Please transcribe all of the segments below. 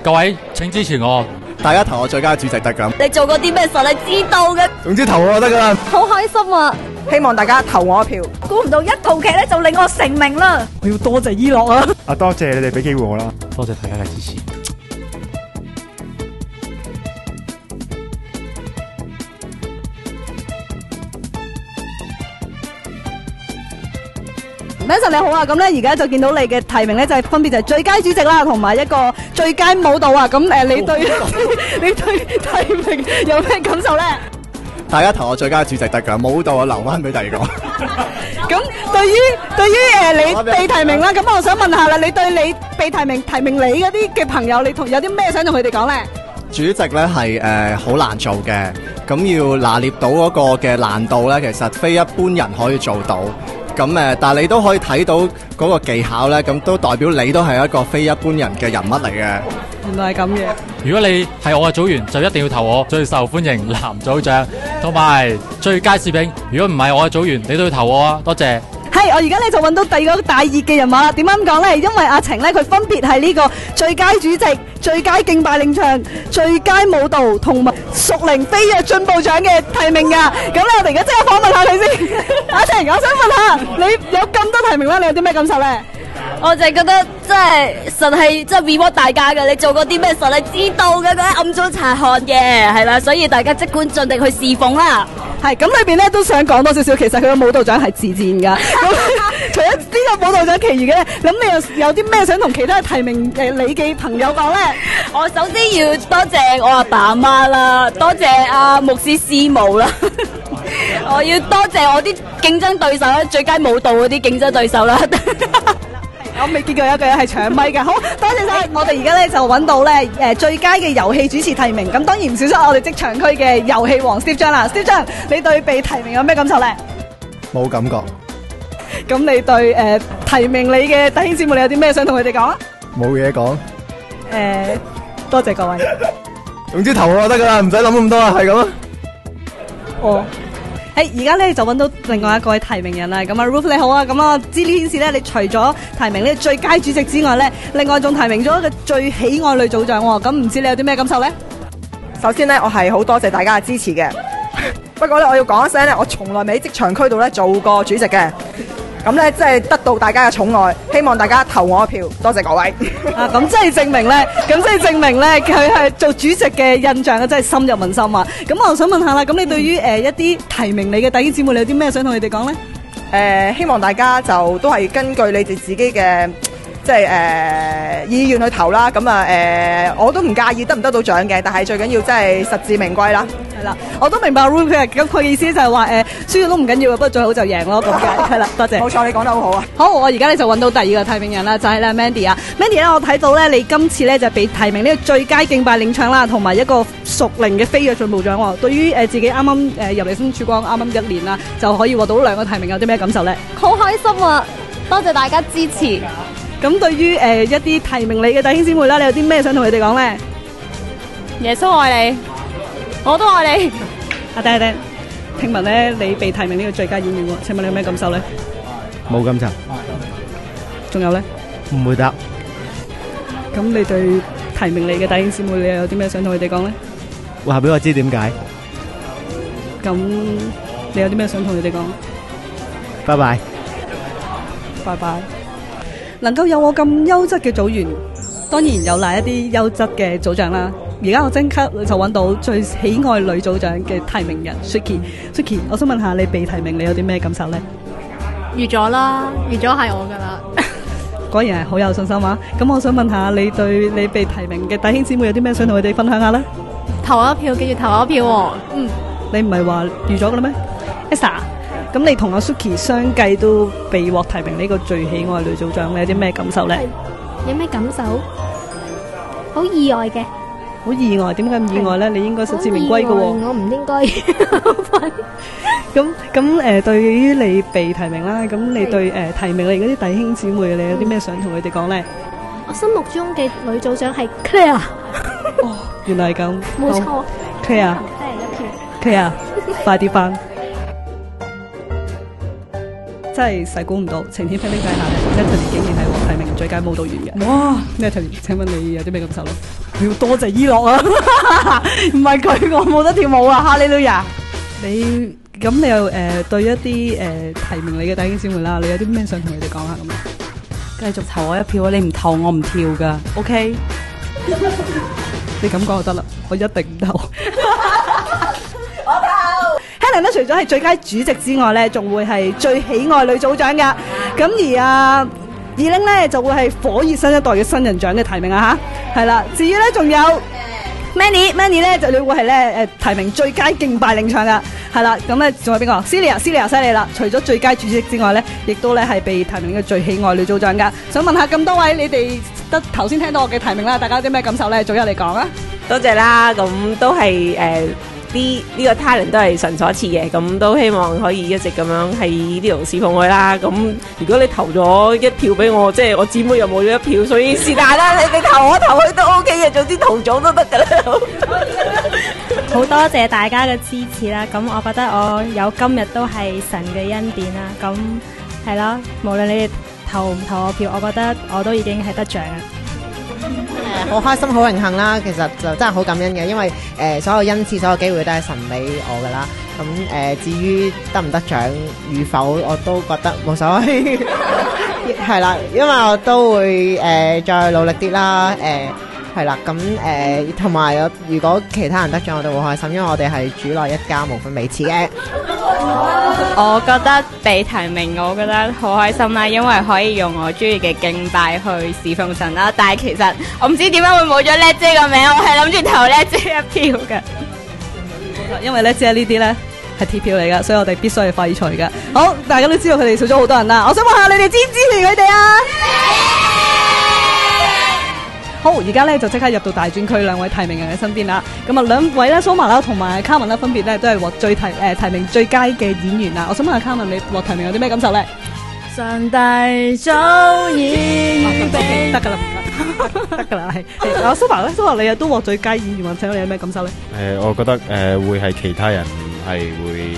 各位請支持我。大家投我最佳主席得㗎。你做過啲咩實你知道嘅？總之投我就得㗎啦。好開心啊！希望大家投我一票。估唔到一套劇咧就令我成名啦！我要多謝伊樂啊！多謝你哋俾機會我啦。多謝大家嘅支持。Manson 你好啊，咁咧而家就見到你嘅提名咧就係分別就係最佳主席啦，同埋一個最佳舞蹈啊。咁你對你對提名有咩感受咧？大家投我最佳主席得㗎，舞蹈我留翻俾第二個。咁對於你被提名啦，咁我想問下啦，你對你被提名你嗰啲嘅朋友，你有啲咩想同佢哋講咧？主席咧係好難做嘅，咁要拿捏到嗰個嘅難度咧，其實非一般人可以做到。咁但係你都可以睇到嗰個技巧咧，咁都代表你都係一個非一般人嘅人物嚟嘅。原來係咁嘅。如果你係我嘅組員，就一定要投我最受歡迎男組長，同埋最佳攝影。如果唔係我嘅組員，你都要投我啊！多謝。係，我而家咧就揾到第二個大熱嘅人物啦。點解咁講咧？因為阿晴咧，佢分別係呢個最佳主席、最佳敬拜領唱、最佳舞蹈同埋屬靈飛躍進步獎嘅提名㗎。咁咧，我哋而家即刻訪問下佢先。阿晴，我想問下你有咁多提名啦，你有啲咩感受咧？我就係覺得真係實係真係 reward 大家嘅，你做過啲咩實你知道嘅，嗰啲暗中查看嘅，係啦，所以大家即管盡力去侍奉啦。係咁，裏邊咧都想講多少少，其實佢個舞蹈獎係自薦㗎。咁除咗呢個舞蹈獎，其餘嘅，咁你有啲咩想同其他提名你嘅朋友講咧？我首先要多謝我阿爸阿媽啦，多謝阿牧師師母啦，我要多謝我啲競爭對手啦，最佳舞蹈嗰啲競爭對手啦。我未見過有一個人係搶咪嘅，好多謝晒！我哋而家咧就揾到咧最佳嘅遊戲主持提名，咁當然唔少得我哋職場區嘅遊戲王 Steve 張啦。Steve 張，你對被提名有咩感受咧？冇感覺。咁你對提名你嘅弟兄姊妹，你有啲咩想同佢哋講啊？冇嘢講。多謝各位。總之投我就得㗎啦，唔使諗咁多啊，係咁啊。哦。而家咧就揾到另外一個提名人啦，咁啊 Ruth 你好啊，咁啊資料顯示咧，你除咗提名呢個最佳主席之外咧，另外仲提名咗一個最喜愛女組長喎，咁唔知你有啲咩感受咧？首先咧，我係好多謝大家嘅支持嘅，不過咧我要講一聲咧，我從來未喺職場區度咧做過主席嘅。咁咧，即係得到大家嘅寵愛，希望大家投我一票，多謝各位。咁即係證明咧，佢係做主席嘅印象咧，真係深入民心啊！咁我想問下啦，咁你對於一啲提名你嘅弟兄姊妹，你有啲咩想同佢哋講咧？希望大家就都係根據你哋自己嘅即係意願去投啦。咁我都唔介意得唔得到獎嘅，但係最緊要真係實至名歸啦。係啦，我都明白 Ruth 咁佢嘅意思就係話輸咗都唔緊要，不過最好就贏咯咁解。係啦，多謝。冇錯，你講得好好啊。好，我而家咧就揾到第二個提名人啦，就係咧 Mandy 啊。Mandy 咧，我睇到咧你今次咧就被提名呢個最佳敬拜領唱啦，同埋一個屬靈嘅飛躍進步獎喎。對於自己啱啱入嚟新曙光啱啱1年啦，就可以獲到2個提名，有啲咩感受咧？好開心啊！多謝大家支持。咁對於一啲提名你嘅弟兄姊妹啦，你有啲咩想同佢哋講咧？耶穌愛你，我都愛你。阿爹，聽聞咧你被提名呢個最佳演員喎，請問你有咩感受咧？冇感受。仲有咧？唔會答。咁你對提名你嘅弟兄姊妹，你又有啲咩想同佢哋講咧？話俾我知點解。咁你有啲咩想同佢哋講？拜拜。拜拜。能夠有我咁優質嘅組員，當然有賴一啲優質嘅組長啦。而家我即刻就揾到最喜愛女組長嘅提名人 Suki。我想問下你被提名，你有啲咩感受呢？預咗啦，預咗係我噶啦。果然係好有信心啊！咁我想問下你對你被提名嘅弟兄姊妹有啲咩想同佢哋分享下呢？投我一票，記住投我一票喎。你唔係話預咗㗎啦咩 ？Esther， 咁你同阿 Suki 相繼都被獲提名呢個最喜愛女組長，你有啲咩感受呢？有咩感受？好意外嘅。好意外，點解咁意外呢？你應該實至名歸㗎喎。我唔應該。咁對於你被提名啦，咁你對提名你嗰啲弟兄姊妹，你有啲咩想同佢哋講呢？我心目中嘅女組長係 Claire。哦，原來係咁。冇錯。Claire，快啲返。真係細估唔到，晴天霹靂底下咧，Natalie竟然係獲提名最佳舞蹈員嘅。哇 ！Natalie，請問你有啲咩感受咧？你要多謝伊樂啊，唔係佢我冇得跳舞啊！哈利路亞！你咁你又對一啲提名你嘅弟兄姊妹啦，你有啲咩想同佢哋講下咁啊？繼續投我一票啊！你唔投我唔跳噶 ，OK？ 你咁講就得啦，我一定唔投。Helen 咧，除咗係最佳主席之外咧，仲會係最喜愛女組長噶。咁而二玲咧就會係火熱新一代嘅新人獎嘅提名啊吓，係啦。至於咧仲有 Manny 咧就你會係咧提名最佳敬拜領唱噶，係啦。咁咧仲有邊個 ？Celia 犀利啦！除咗最佳主席之外咧，亦都咧係被提名嘅最喜愛女組長噶。想問下咁多位，你哋得頭先聽到我嘅提名啦，大家有啲咩感受咧？早日嚟講啊！多謝啦，咁都係呢個 talent 都係神所賜嘅，咁都希望可以一直咁樣喺呢度侍奉佢啦。咁如果你投咗一票俾我，即係我姊妹又冇咗一票，所以是但啦，你投我投佢都 OK 嘅，總之投咗都得㗎啦。好多謝大家嘅支持啦，咁我覺得我有今日都係神嘅恩典啦。咁係咯，無論你哋投唔投我票，我覺得我都已經係得獎啦。好開心好榮幸啦，其實就真係好感恩嘅，因為所有恩賜所有機會都係神俾我噶啦。咁至於得唔得獎與否，我都覺得冇所謂。係啦，因為我都會再努力啲啦。係啦，咁同埋如果其他人得獎，我都好開心，因為我哋係主內一家，無分彼此嘅。我覺得被提名，我覺得好開心啦，因為可以用我中意嘅敬拜去侍奉神啦。但係其實我唔知點解會冇咗叻姐個名，我係諗住投叻姐一票嘅。因為叻姐呢啲咧係鐵票嚟噶，所以我哋必須係廢除嘅。好，大家都知道佢哋少咗好多人啦。我想問下你哋支唔支持佢哋啊？好，而家咧就即刻入到大專區兩位提名人嘅身邊啦。咁啊，兩位咧蘇麻啦同埋卡文啦，分別咧都係獲提名最佳嘅演員啦。我想問下卡文，你獲提名有啲咩感受咧？上帝早已預備，得噶啦，得噶啦，係。阿蘇麻咧，蘇麻你又都獲最佳演員，或者你有咩感受咧？我覺得會係其他人係會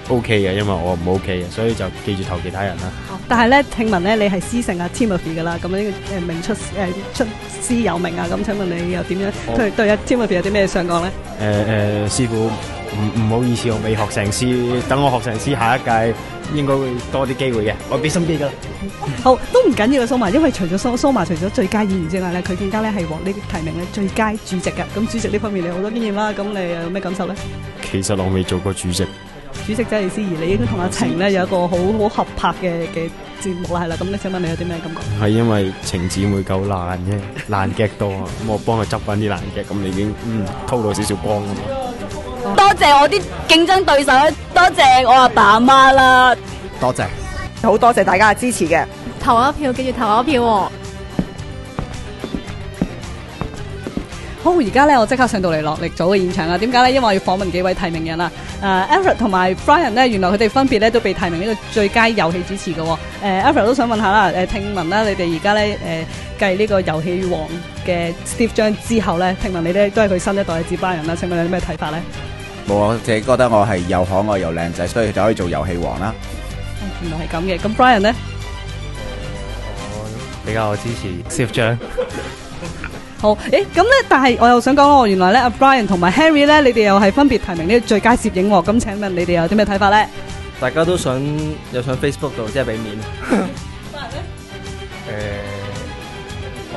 OK 嘅，因為我唔 OK 嘅，所以就記住投其他人啦。但係咧，聽聞咧你係師承阿 Timothy 噶啦，咁呢個名出師有名啊，咁請問你又點樣對阿 Timothy 有啲咩想講咧？師傅唔好意思，我未學成師，等我學成師，下一屆應該會多啲機會嘅，我俾心機噶啦。好，都唔緊要嘅蘇麻，因為除咗蘇麻除咗最佳演員之外咧，佢更加咧係獲呢個提名咧最佳主席嘅。咁主席呢方面你好多經驗啦，咁你有咩感受咧？其實我未做過主席。主席真係司儀，你應該同阿晴咧有一個好合拍嘅節目啦，係啦。咁你想問你有啲咩感覺？係因為晴姊妹夠爛啫，爛劇多啊，咁我幫佢執翻啲爛劇，咁你已經偷到少少光啊嘛。多謝我啲競爭對手，多謝我阿爸阿媽啦，多謝，好多謝大家嘅支持嘅。投我一票，記住投我一票喎。好，而家咧我即刻上到嚟落力組嘅現場啦。點解咧？因為我要訪問幾位提名人啦。Alfred 同埋 Brian 咧，原來佢哋分別咧都被提名呢個最佳遊戲主持嘅。Alfred 都想問下啦。聽聞啦，你哋而家咧繼呢個遊戲王嘅 Steve 張之後咧，聽聞你咧都係佢新一代嘅接班人啦。請問有啲咩睇法咧？冇，我自己覺得我係又可愛又靚仔，所以就可以做遊戲王啦。原來係咁嘅。咁 Brian 咧？我比較支持 Steve 張。好，咁咧，但係我又想講原來咧，阿 Brian 同埋 Henry 咧，你哋又係分別提名呢個最佳攝影喎。咁請問你哋有啲咩睇法咧？大家都想又上 Facebook 度，即係俾面。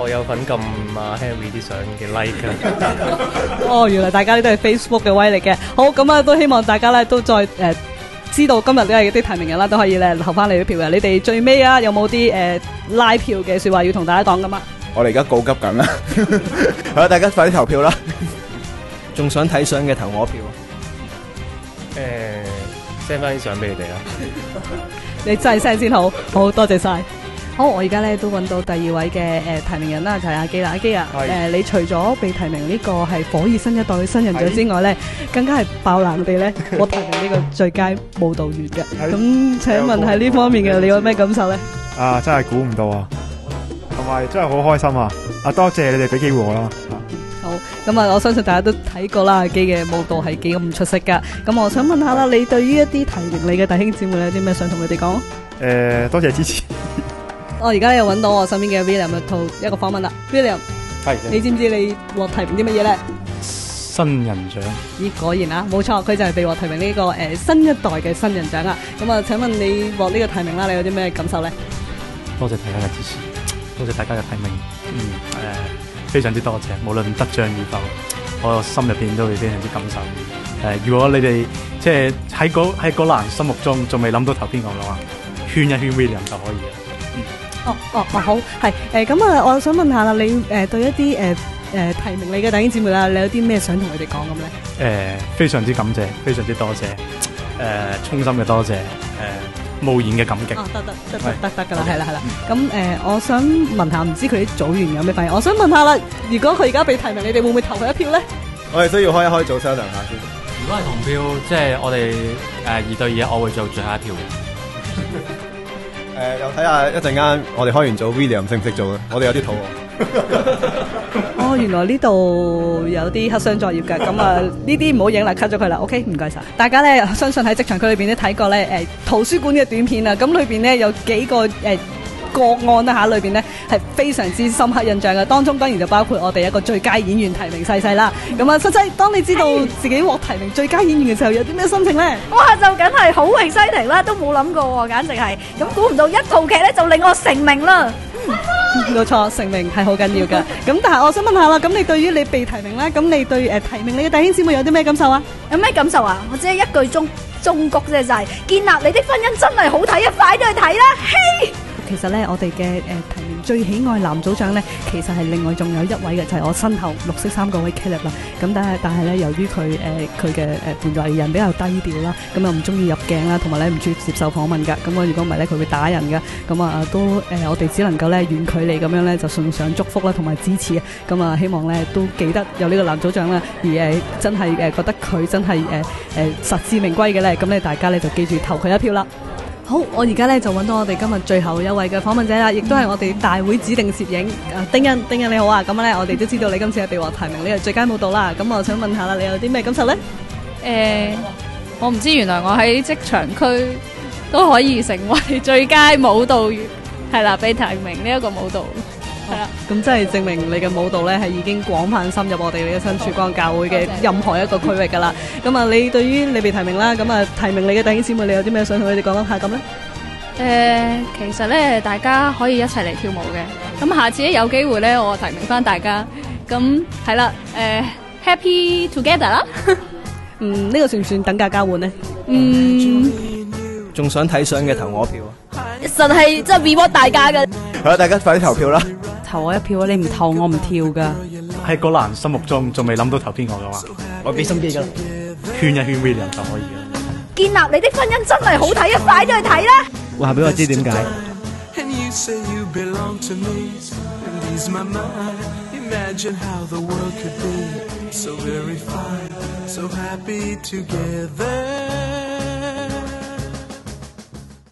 我有份撳阿 Henry 啲相嘅 like 哦，原來大家都係 Facebook 嘅威力嘅。好，咁啊，都希望大家咧都再知道今日都係啲提名人啦，都可以咧投翻你啲票嘅。你哋最尾啊，有冇啲拉票嘅說話要同大家講噶嘛？我哋而家告急緊啦，好啦，大家快啲投票啦！仲想睇相嘅投我票。send 翻啲相俾你哋啦。你真係 send 先好，好多謝晒。好，我而家咧都揾到第二位嘅提名人啦，就係阿基啦。阿基啊，你除咗被提名呢個係火熱新一代嘅新人獎之外咧，更加係爆冷地咧，我提名呢個最佳舞蹈員嘅。咁請問喺呢方面嘅你有咩感受咧？啊，真係估唔到啊！同埋真係好開心啊！多謝你哋俾機會我啦。好，咁啊，我相信大家都睇過啦，阿基嘅舞蹈係幾咁出色噶。咁我想問下啦，你對於一啲提名你嘅弟兄姊妹有啲咩想同佢哋講？多謝支持。我而家又揾到我身邊嘅 William 一個訪問啦。William，係你知唔知你獲提名啲乜嘢咧？新人獎。咦，果然啊，冇錯，佢就係被獲提名呢個新一代嘅新人獎啊。咁啊，請問你獲呢個提名啦，你有啲咩感受咧？多謝大家嘅支持，多謝大家嘅提名。非常之多謝，無論得獎與否，我心入邊都會非常之感受。如果你哋即係喺嗰欄心目中仲未諗到投邊個嘅話，圈一圈 William 就可以嘅。好，係咁啊，我想問下啦，你對一啲提名你嘅弟兄姊妹啦，你有啲咩想同佢哋講咁咧？非常之感謝，非常之多謝，衷心嘅多謝，無言嘅感激。得㗎啦，係啦。咁我想問下，唔知佢啲組員有咩反應？我想問下啦，如果佢而家被提名，你哋會唔會投佢一票咧？我哋需要開一開組商量下先。如果係同票，即係我哋2對2，我會做最後一票。又睇下一陣間我哋開完組 William 識唔識做啊？我哋有啲肚餓。原來呢度有啲黑箱作業嘅，咁啊呢啲唔好影啦 ，cut 咗佢啦。OK， 唔該晒。大家咧相信喺職場區裏邊都睇過咧圖書館嘅短片啊，咁裏邊咧有幾個個案啦嚇，裏邊咧係非常之深刻印象嘅。當中當然就包括我哋一個最佳演員提名細細啦。咁啊，細細，當你知道自己獲提名最佳演員嘅時候，有啲咩心情咧？哇，就梗係好exciting啦，都冇諗過喎，簡直係。咁估唔到一套劇咧就令我成名啦。冇錯，成名係好緊要㗎。咁但係我想問下啦，咁你對於你被提名咧，咁你對提名你嘅弟兄姊妹有啲咩感受啊？有咩感受啊？我只係一句忠告啫，就係建立你的婚姻真係好睇啊！快啲去睇啦，嘿！其實咧，我哋嘅提名最喜愛男組長咧，其實係另外仲有一位嘅，就係我身後綠色衫嗰位 Caleb 啦。咁但係咧，由於佢嘅為人比較低調啦，咁又唔中意入鏡啦，同埋咧唔中意接受訪問㗎。咁如果唔係咧，佢會打人㗎。咁我哋只能夠咧遠距離咁樣咧就送上祝福啦，同埋支持啊。咁希望咧都記得有呢個男組長啦，而真係覺得佢真係實至名歸嘅咧，咁咧大家咧就記住投佢一票啦。好，我而家咧就揾到我哋今日最後一位嘅訪問者啦，亦都係我哋大會指定攝影丁欣你好啊！咁咧我哋都知道你今次係被獲提名呢個最佳舞蹈啦，咁我想問下啦，你有啲咩感受咧？我唔知原來我喺職場區都可以成為最佳舞蹈員，係啦，被提名呢一個舞蹈。係啦，咁真係證明你嘅舞蹈咧係已經廣泛深入我哋呢個新曙光教會嘅任何一個區域噶啦。咁你對於你被提名啦，咁提名你嘅弟兄姊妹，你有啲咩想同佢哋講下咁咧？其實咧大家可以一齊嚟跳舞嘅。咁下次有機會咧，我提名翻大家。咁係啦，Happy Together 啦。呢個算唔算等價交換呢？仲想睇相嘅投我票啊！實係真係 reward 大家嘅。好啦，大家快啲投票啦！投我一票啊！你唔投我唔跳噶。喺嗰欄心目中仲未諗到投邊個嘅話，我俾心機噶啦，圈一圈 William 就可以啦。建立你的婚姻真係好睇啊！快啲去睇啦！話俾我知點解。Imagine how the world could be so very fine, so happy together.